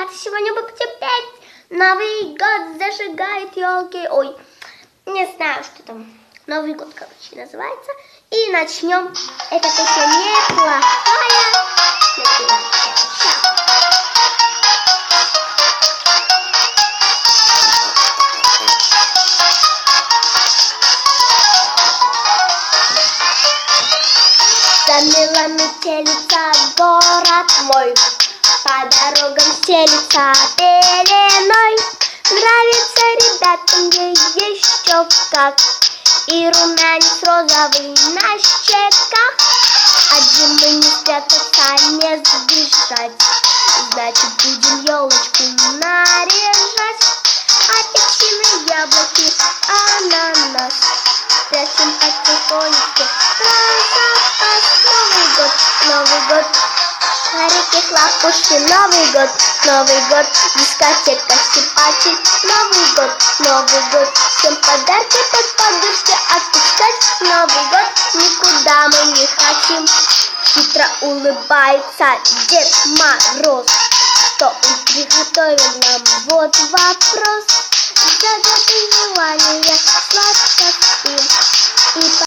ребята, сегодня будет опять Новый год, зажигает елки. Ой, не знаю, что там. Новый год, короче, называется. И начнем. Эта песня неплохая. Замело метелица город мой, по дорогам стелится пеленой. Нравится ребятам мне еще как, и румянец розовый на щеках. От зимы не спрятаться, не сбежать, значит будем елочку наряжать. Апельсины, яблоки, ананас прячем потихонечку про запас. Новый год, шарики, хлопушки, Новый год, дискотека, сипачи, Новый год, всем подарки под подушки отпускать. Новый год, никуда мы не хотим. Хитро улыбается Дед Мороз, что он приготовил нам, вот вопрос. Загадывай желание, сладко спим.